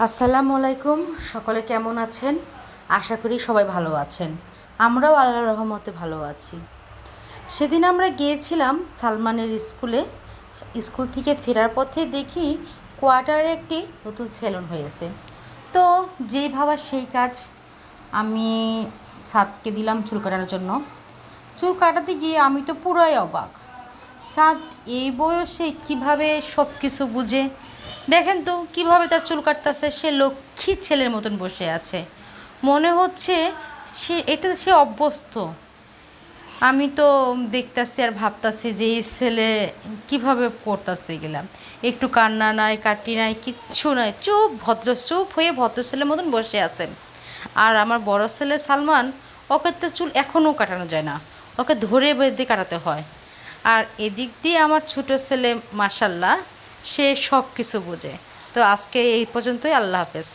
আসসালামু আলাইকুম। সকলে কেমন আছেন? আশা করি সবাই ভালো আছেন। আমরাও আল্লাহর রহমতে ভালো আছি। সেদিন আমরা গিয়েছিলাম সালমানের স্কুলে। স্কুল থেকে ফেরার পথে দেখি কোয়ার্টারে একটি নতুন সেলুন হয়েছে। তো যেই ভাবা সেই কাজ, আমি সাদকে দিলাম চুল কাটানোর জন্য। চুল কাটাতে গিয়ে আমি তো পুরাই অবাক। সাদ এই বয়সে কিভাবে সব কিছু বুঝে! দেখেন তো কিভাবে তার চুল কাটতেছে। সে লক্ষ্মী ছেলের মতন বসে আছে, মনে হচ্ছে সে অভ্যস্ত। আমি তো দেখতাছি আর ভাবতাছি যে এই ছেলে কিভাবে করতেছে গেলাম। একটু কান্না নাই, কাটি নাই, কিচ্ছু নাই, চুপ হয়ে ভদ্র ছেলের মতন বসে আছে। আর আমার বড় ছেলে সালমান, ওকে তো চুল এখনও কাটানো যায় না, ওকে ধরে বেঁধে কাটাতে হয়। আর এদিক দিয়ে আমার ছোট ছেলে মাশাল্লাহ, সে সব কিছু বোঝে। তো আজকে এই পর্যন্তই। আল্লাহ হাফেজ।